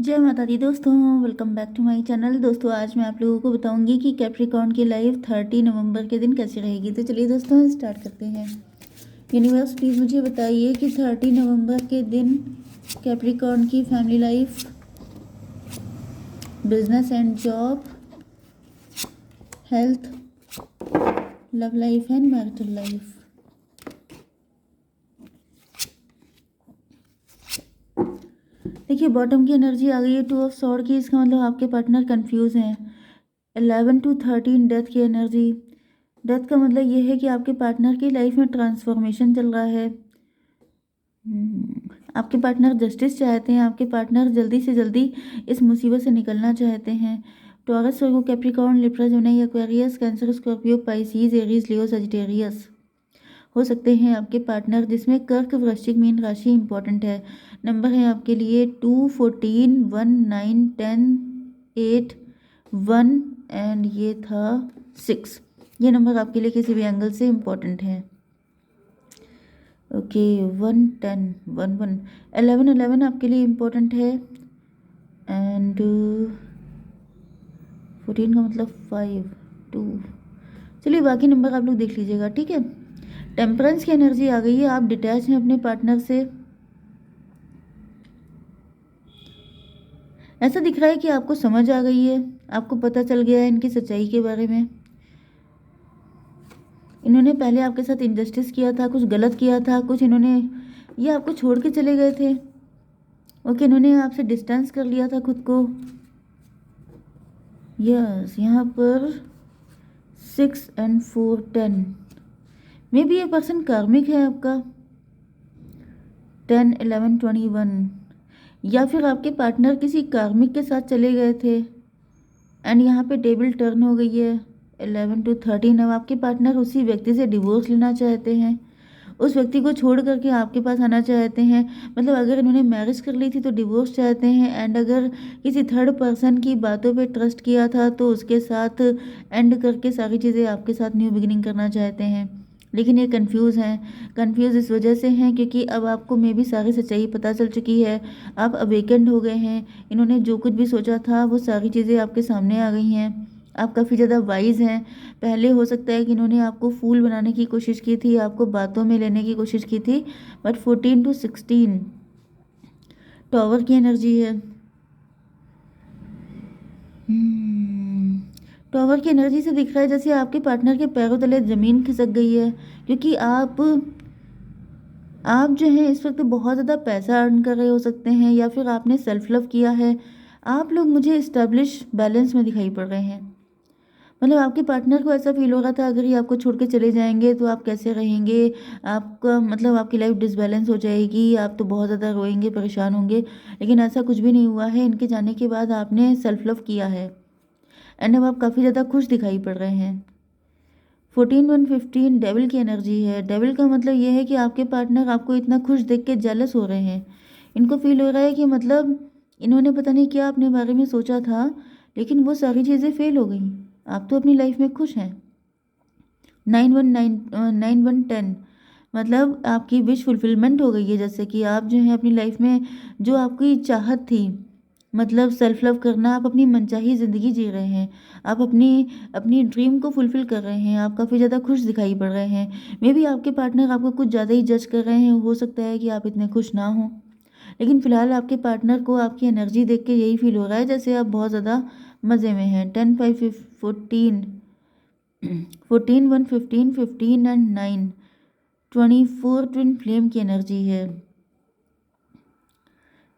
जय माता दी दोस्तों, welcome back to my channel. दोस्तों आज मैं आप लोगों को बताऊंगी कि कैप्रिकॉर्न की लाइफ 30 नवंबर के दिन कैसी रहेगी। तो चलिए दोस्तों स्टार्ट करते हैं। यूनिवर्स प्लीज़ मुझे बताइए कि 30 नवंबर के दिन कैप्रिकॉर्न की family life, business and job, health, love life and marital life. देखिए बॉटम की एनर्जी आ गई है 2 ऑफ सॉर्ड की। इसका मतलब आपके पार्टनर कंफ्यूज हैं। 11 to 13 डेथ की एनर्जी। डेथ का मतलब ये है कि आपके पार्टनर की लाइफ में ट्रांसफॉर्मेशन चल रहा है। आपके पार्टनर जस्टिस चाहते हैं। आपके पार्टनर जल्दी से जल्दी इस मुसीबत से निकलना चाहते हैं। Taurus, Virgo, Capricorn, Libra, Gemini, Aquarius, Cancer, Scorpio, Pisces, Aries, Leo, Sagittarius हो सकते हैं आपके पार्टनर, जिसमें कर्क, वृश्चिक, मीन राशि इंपॉर्टेंट है। नंबर है आपके लिए 2, 14, 1, 9, 10, 8, 1 एंड ये था 6। ये नंबर आपके लिए किसी भी एंगल से इम्पोर्टेंट है। ओके 1, 10, 1, 1, 11, 11 आपके लिए इम्पोर्टेंट है। एंड 14 का मतलब 5, 2। चलिए बाकी नंबर आप लोग देख लीजिएगा, ठीक है। टेम्परेंस की एनर्जी आ गई है। आप डिटैच हैं अपने पार्टनर से। ऐसा दिख रहा है कि आपको समझ आ गई है, आपको पता चल गया है इनकी सच्चाई के बारे में। इन्होंने पहले आपके साथ इनजस्टिस किया था, कुछ गलत किया था, कुछ इन्होंने ये आपको छोड़ के चले गए थे। ओके, इन्होंने आपसे डिस्टेंस कर लिया था खुद को। यस, यहाँ पर 6 एंड 4, 10। मे बी ये पर्सन कार्मिक है आपका। 10, 11, 21। या फिर आपके पार्टनर किसी कार्मिक के साथ चले गए थे एंड यहाँ पे टेबल टर्न हो गई है। 11 to 13। अब आपके पार्टनर उसी व्यक्ति से डिवोर्स लेना चाहते हैं। उस व्यक्ति को छोड़ करके आपके पास आना चाहते हैं। मतलब अगर इन्होंने मैरिज कर ली थी तो डिवोर्स चाहते हैं, एंड अगर किसी थर्ड पर्सन की बातों पे ट्रस्ट किया था तो उसके साथ एंड करके सारी चीज़ें आपके साथ न्यू बिगिनिंग करना चाहते हैं। लेकिन ये कंफ्यूज हैं। कंफ्यूज इस वजह से हैं क्योंकि अब आपको मे भी सारी सच्चाई पता चल चुकी है। आप अवेकेंड हो गए हैं। इन्होंने जो कुछ भी सोचा था वो सारी चीज़ें आपके सामने आ गई हैं। आप काफ़ी ज़्यादा वाइज हैं। पहले हो सकता है कि इन्होंने आपको फूल बनाने की कोशिश की थी, आपको बातों में लेने की कोशिश की थी, बट 14 to 16 टॉवर की एनर्जी है। टॉवर की एनर्जी से दिख रहा है जैसे आपके पार्टनर के पैरों तले ज़मीन खिसक गई है, क्योंकि आप जो हैं इस वक्त बहुत ज़्यादा पैसा अर्न कर रहे हो सकते हैं, या फिर आपने सेल्फ लव किया है। आप लोग मुझे इस्टेब्लिश बैलेंस में दिखाई पड़ रहे हैं। मतलब आपके पार्टनर को ऐसा फील हो रहा था अगर ये आपको छोड़ के चले जाएंगे तो आप कैसे रहेंगे। आपका मतलब आपकी लाइफ डिसबैलेंस हो जाएगी, आप तो बहुत ज़्यादा रोएंगे, परेशान होंगे। लेकिन ऐसा कुछ भी नहीं हुआ है। इनके जाने के बाद आपने सेल्फ लव किया है एंड अब आप काफ़ी ज़्यादा खुश दिखाई पड़ रहे हैं। 14, 1, 15 डेविल की एनर्जी है। डेविल का मतलब ये है कि आपके पार्टनर आपको इतना खुश देख के जेलस हो रहे हैं। इनको फील हो रहा है कि मतलब इन्होंने पता नहीं क्या अपने बारे में सोचा था, लेकिन वो सारी चीज़ें फेल हो गई। आप तो अपनी लाइफ में खुश हैं। 9, 1, 10 मतलब आपकी विश फुलफिलमेंट हो गई है। जैसे कि आप जो है अपनी लाइफ में जो आपकी चाहत थी, मतलब सेल्फ लव करना, आप अपनी मनचाही ज़िंदगी जी रहे हैं। आप अपनी अपनी ड्रीम को फुलफिल कर रहे हैं। आप काफ़ी ज़्यादा खुश दिखाई पड़ रहे हैं। मे बी आपके पार्टनर आपको कुछ ज़्यादा ही जज कर रहे हैं। हो सकता है कि आप इतने खुश ना हों, लेकिन फ़िलहाल आपके पार्टनर को आपकी एनर्जी देख के यही फील हो रहा है जैसे आप बहुत ज़्यादा मज़े में हैं। 10, 5, 14, 14, 1, 15, 15 एंड 9, 24 ट्विन फ्लेम की एनर्जी है।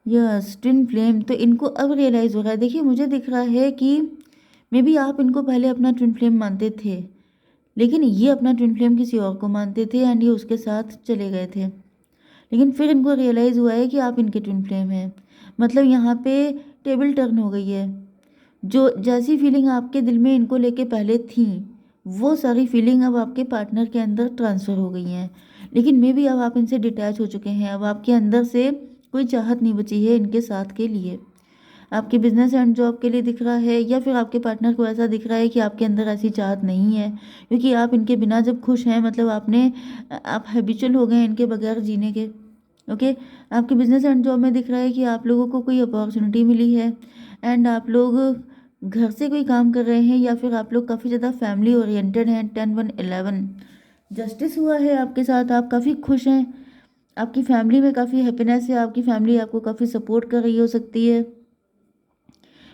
Yes, twin flame. तो इनको अब रियलाइज़ हो रहा है। देखिए मुझे दिख रहा है कि मे बी आप इनको पहले अपना ट्विन फ्लेम मानते थे, लेकिन ये अपना ट्विन फ्लेम किसी और को मानते थे एंड ये उसके साथ चले गए थे। लेकिन फिर इनको रियलाइज़ हुआ है कि आप इनके ट्विन फ्लेम हैं। मतलब यहाँ पे टेबल टर्न हो गई है। जो जैसी फीलिंग आपके दिल में इनको लेके पहले थी, वो सारी फीलिंग अब आपके पार्टनर के अंदर ट्रांसफ़र हो गई हैं। लेकिन मे बी अब आप इनसे डिटैच हो चुके हैं। अब आपके अंदर से कोई चाहत नहीं बची है इनके साथ के लिए। आपके बिजनेस एंड जॉब के लिए दिख रहा है, या फिर आपके पार्टनर को ऐसा दिख रहा है कि आपके अंदर ऐसी चाहत नहीं है, क्योंकि आप इनके बिना जब खुश हैं मतलब आप हैबिचुअल हो गए हैं इनके बगैर जीने के। ओके, आपके बिजनेस एंड जॉब में दिख रहा है कि आप लोगों को कोई अपॉर्चुनिटी मिली है एंड आप लोग घर से कोई काम कर रहे हैं या फिर आप लोग काफ़ी ज़्यादा फैमिली ओरिएंटेड हैं। 10 1 11 जस्टिस हुआ है आपके साथ, आप काफ़ी खुश हैं, आपकी फैमिली में काफ़ी हैप्पीनेस है, आपकी फैमिली आपको काफ़ी सपोर्ट कर रही हो सकती है।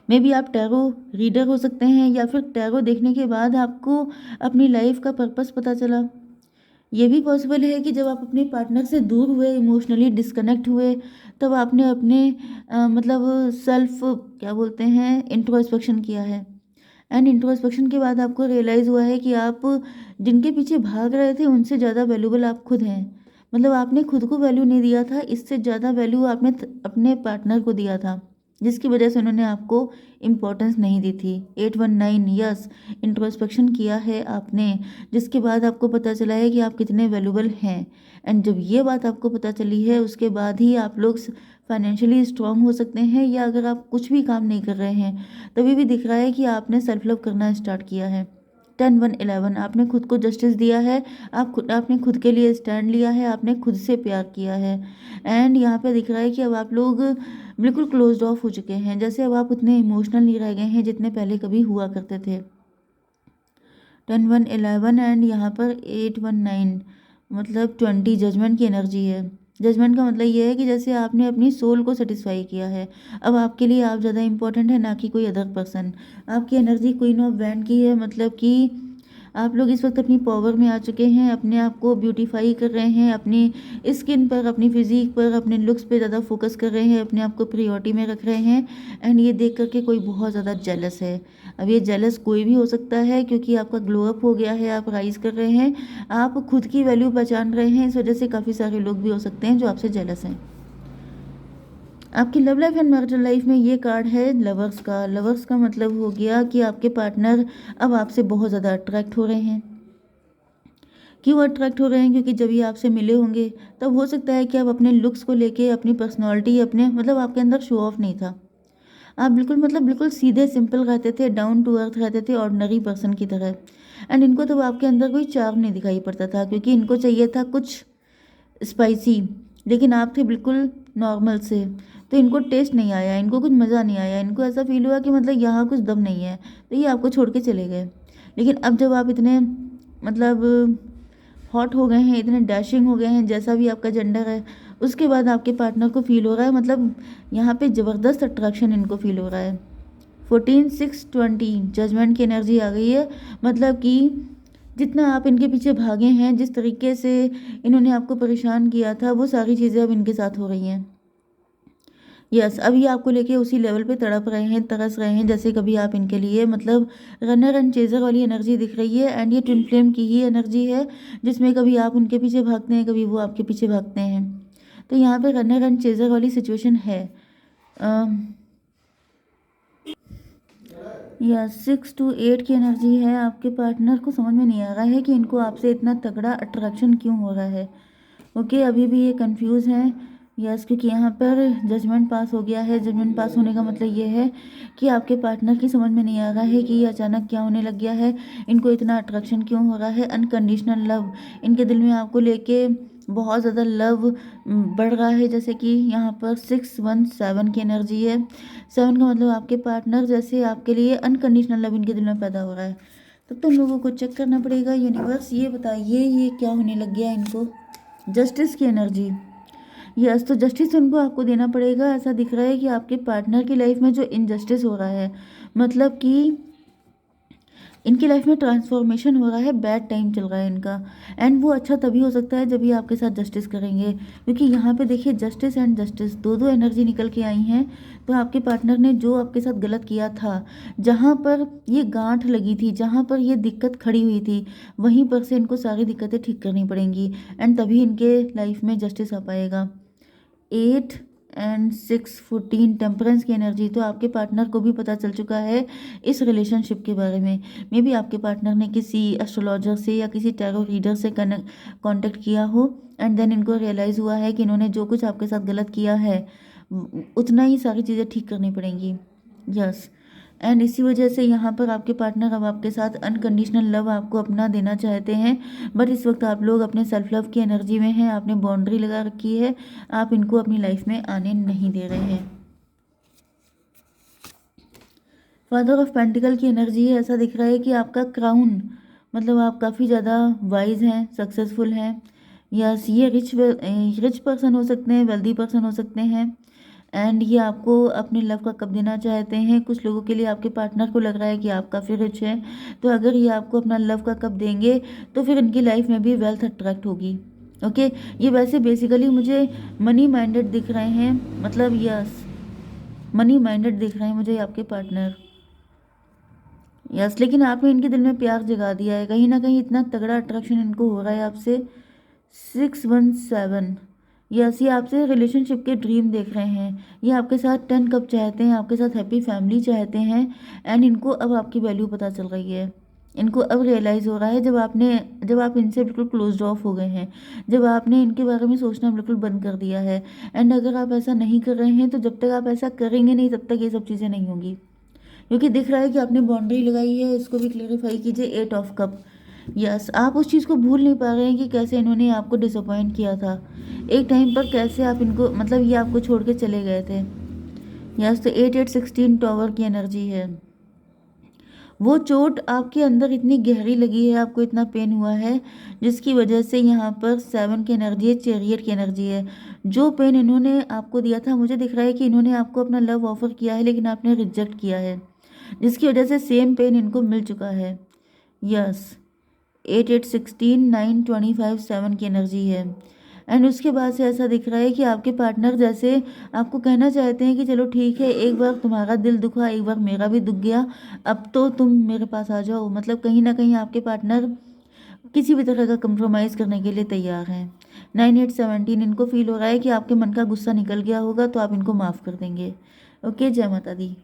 मे बी आप टैरो रीडर हो सकते हैं या फिर टैरो देखने के बाद आपको अपनी लाइफ का पर्पस पता चला। ये भी पॉसिबल है कि जब आप अपने पार्टनर से दूर हुए, इमोशनली डिस्कनेक्ट हुए, तब आपने अपने मतलब सेल्फ क्या बोलते हैं इंट्रोस्पेक्शन किया है एंड इंट्रोस्पेक्शन के बाद आपको रियलाइज़ हुआ है कि आप जिनके पीछे भाग रहे थे उनसे ज़्यादा वैल्यूबल आप खुद हैं। मतलब आपने खुद को वैल्यू नहीं दिया था, इससे ज़्यादा वैल्यू आपने अपने पार्टनर को दिया था, जिसकी वजह से उन्होंने आपको इम्पोर्टेंस नहीं दी थी। 819 यस, इंट्रोस्पेक्शन किया है आपने, जिसके बाद आपको पता चला है कि आप कितने वैल्यूबल हैं। एंड जब ये बात आपको पता चली है उसके बाद ही आप लोग फाइनेंशियली स्ट्रांग हो सकते हैं, या अगर आप कुछ भी काम नहीं कर रहे हैं तभी भी दिख रहा है कि आपने सेल्फ लव करना स्टार्ट किया है। 10 1 11 आपने खुद को जस्टिस दिया है, आपने खुद के लिए स्टैंड लिया है, आपने खुद से प्यार किया है। एंड यहाँ पे दिख रहा है कि अब आप लोग बिल्कुल क्लोज्ड ऑफ हो चुके हैं, जैसे अब आप उतने इमोशनल नहीं रह गए हैं जितने पहले कभी हुआ करते थे। 10 1 11 एंड यहाँ पर 8 1 9 मतलब 20 जजमेंट की एनर्जी है। जजमेंट का मतलब ये है कि जैसे आपने अपनी सोल को सेटिस्फाई किया है, अब आपके लिए आप ज़्यादा इंपॉर्टेंट है ना कि कोई अदर पर्सन। आपकी एनर्जी क्वीन ऑफ वैंड की है, मतलब कि आप लोग इस वक्त अपनी पावर में आ चुके हैं, अपने आप को ब्यूटीफाई कर रहे हैं, अपनी स्किन पर, अपनी फिजिक पर, अपने लुक्स पे ज़्यादा फोकस कर रहे हैं, अपने आप को प्रायोरिटी में रख रहे हैं। एंड ये देख करके कोई बहुत ज़्यादा जेलस है। अब ये जेलस कोई भी हो सकता है क्योंकि आपका ग्लो अप हो गया है, आप राइज कर रहे हैं, आप खुद की वैल्यू पहचान रहे हैं, इस वजह से काफ़ी सारे लोग भी हो सकते हैं जो आपसे जेलस हैं। आपकी love life and marital life में ये कार्ड है लवर्स का। लवर्स का मतलब हो गया कि आपके पार्टनर अब आपसे बहुत ज़्यादा अट्रैक्ट हो रहे हैं। क्यों अट्रैक्ट हो रहे हैं? क्योंकि जब ये आपसे मिले होंगे तब हो सकता है कि आप अपने लुक्स को लेके, अपनी पर्सनालिटी, अपने मतलब आपके अंदर शो ऑफ नहीं था। आप बिल्कुल मतलब बिल्कुल सीधे सिंपल रहते थे, डाउन टू अर्थ रहते थे, ऑर्डिनरी पर्सन की तरह। एंड इनको तब आपके अंदर कोई चार्म नहीं दिखाई पड़ता था क्योंकि इनको चाहिए था कुछ स्पाइसी, लेकिन आप थे बिल्कुल नॉर्मल से, तो इनको टेस्ट नहीं आया, इनको कुछ मज़ा नहीं आया, इनको ऐसा फील हुआ कि मतलब यहाँ कुछ दम नहीं है, तो ये आपको छोड़ के चले गए। लेकिन अब जब आप इतने मतलब हॉट हो गए हैं, इतने डैशिंग हो गए हैं, जैसा भी आपका जेंडर है, उसके बाद आपके पार्टनर को फील हो रहा है, मतलब यहाँ पे ज़बरदस्त अट्रैक्शन इनको फील हो रहा है। 14 6 20 जजमेंट की एनर्जी आ गई है, मतलब कि जितना आप इनके पीछे भागे हैं, जिस तरीके से इन्होंने आपको परेशान किया था, वो सारी चीज़ें अब इनके साथ हो रही हैं। यस, अभी आपको लेके उसी लेवल पे तड़प रहे हैं, तरस रहे हैं, जैसे कभी आप इनके लिए मतलब रनर एंड चेजर वाली एनर्जी दिख रही है। एंड ये ट्विन फ्लेम की ही एनर्जी है, जिसमें कभी आप उनके पीछे भागते हैं, कभी वो आपके पीछे भागते हैं। तो यहाँ पे रनर एंड चेजर वाली सिचुएशन है। या 6 to 8 की एनर्जी है। आपके पार्टनर को समझ में नहीं आ रहा है कि इनको आपसे इतना तगड़ा अट्रैक्शन क्यों हो रहा है। ओके, अभी भी ये कंफ्यूज हैं। यस, क्योंकि यहाँ पर जजमेंट पास हो गया है। जजमेंट पास होने का मतलब ये है कि आपके पार्टनर की समझ में नहीं आ रहा है कि ये अचानक क्या होने लग गया है, इनको इतना अट्रैक्शन क्यों हो रहा है। अनकंडीशनल लव, इनके दिल में आपको लेके बहुत ज़्यादा लव बढ़ रहा है। जैसे कि यहाँ पर 6 1 7 की एनर्जी है। 7 का मतलब आपके पार्टनर जैसे आपके लिए अनकंडीशनल लव इनके दिल में पैदा हो रहा है। तब तो हम लोगों को चेक करना पड़ेगा। यूनिवर्स ये बताइए ये क्या होने लग गया इनको। जस्टिस की एनर्जी, यस, तो जस्टिस उनको आपको देना पड़ेगा। ऐसा दिख रहा है कि आपके पार्टनर की लाइफ में जो इनजस्टिस हो रहा है, मतलब कि इनकी लाइफ में ट्रांसफॉर्मेशन हो रहा है, बैड टाइम चल रहा है इनका। एंड वो अच्छा तभी हो सकता है जब ये आपके साथ जस्टिस करेंगे, क्योंकि यहाँ पे देखिए जस्टिस एंड जस्टिस दो दो एनर्जी निकल के आई हैं। तो आपके पार्टनर ने जो आपके साथ गलत किया था, जहाँ पर ये गांठ लगी थी, जहाँ पर ये दिक्कत खड़ी हुई थी, वहीं पर से इनको सारी दिक्कतें ठीक करनी पड़ेंगी। एंड तभी इनके लाइफ में जस्टिस आ पाएगा। 8 and 6 14 टेम्परेंस की एनर्जी, तो आपके पार्टनर को भी पता चल चुका है इस रिलेशनशिप के बारे में। मे बी आपके पार्टनर ने किसी एस्ट्रोलॉजर से या किसी टैरो रीडर से कांटेक्ट किया हो, एंड देन इनको रियलाइज़ हुआ है कि इन्होंने जो कुछ आपके साथ गलत किया है उतना ही सारी चीज़ें ठीक करनी पड़ेंगी। यस, एंड इसी वजह से यहाँ पर आपके पार्टनर अब आपके साथ अनकंडीशनल लव आपको अपना देना चाहते हैं, बट इस वक्त आप लोग अपने सेल्फ लव की एनर्जी में हैं, आपने बाउंड्री लगा रखी है, आप इनको अपनी लाइफ में आने नहीं दे रहे हैं। फादर ऑफ पेंटिकल की एनर्जी है, ऐसा दिख रहा है कि आपका क्राउन, मतलब आप काफ़ी ज़्यादा वाइज हैं, सक्सेसफुल हैं, यस ये रिच पर्सन हो सकते हैं, वेल्दी पर्सन हो सकते हैं, एंड ये आपको अपने लव का कप देना चाहते हैं। कुछ लोगों के लिए आपके पार्टनर को लग रहा है कि आप काफ़ी रिच हैं, तो अगर ये आपको अपना लव का कप देंगे तो फिर इनकी लाइफ में भी वेल्थ अट्रैक्ट होगी। ओके, ये वैसे बेसिकली मुझे मनी माइंडेड दिख रहे हैं, मतलब यस मनी माइंडेड दिख रहे हैं मुझे आपके पार्टनर, यस लेकिन आपने इनके दिल में प्यार जगा दिया है, कहीं ना कहीं इतना तगड़ा अट्रैक्शन इनको हो रहा है आपसे। 617, यस ये आपसे रिलेशनशिप के ड्रीम देख रहे हैं, ये आपके साथ 10 कप चाहते हैं, आपके साथ हैप्पी फैमिली चाहते हैं, एंड इनको अब आपकी वैल्यू पता चल रही है, इनको अब रियलाइज़ हो रहा है जब आप इनसे बिल्कुल क्लोज्ड ऑफ हो गए हैं, जब आपने इनके बारे में सोचना बिल्कुल बंद कर दिया है। एंड अगर आप ऐसा नहीं कर रहे हैं तो जब तक आप ऐसा करेंगे नहीं तब तक ये सब चीज़ें नहीं होंगी, क्योंकि दिख रहा है कि आपने बाउंड्री लगाई है। इसको भी क्लेरिफाई कीजिए, 8 ऑफ कप, यस आप उस चीज़ को भूल नहीं पा रहे हैं कि कैसे इन्होंने आपको डिसअपॉइंट किया था एक टाइम पर, कैसे आप इनको, मतलब ये आपको छोड़ के चले गए थे। यस तो 8 8 16 टॉवर की एनर्जी है। वो चोट आपके अंदर इतनी गहरी लगी है, आपको इतना पेन हुआ है, जिसकी वजह से यहाँ पर 7 की एनर्जी है, चैरियट की एनर्जी है। जो पेन इन्होंने आपको दिया था, मुझे दिख रहा है कि इन्होंने आपको अपना लव ऑफर किया है लेकिन आपने रिजेक्ट किया है, जिसकी वजह से सेम पेन इनको मिल चुका है। यस 8 8 16 9 25 7 की एनर्जी है। एंड उसके बाद से ऐसा दिख रहा है कि आपके पार्टनर जैसे आपको कहना चाहते हैं कि चलो ठीक है, एक बार तुम्हारा दिल दुखा, एक बार मेरा भी दुख गया, अब तो तुम मेरे पास आ जाओ, मतलब कहीं ना कहीं आपके पार्टनर किसी भी तरह का कंप्रोमाइज़ करने के लिए तैयार हैं। 9 8 17 इनको फील हो रहा है कि आपके मन का गुस्सा निकल गया होगा तो आप इनको माफ़ कर देंगे। ओके, जय माता दी।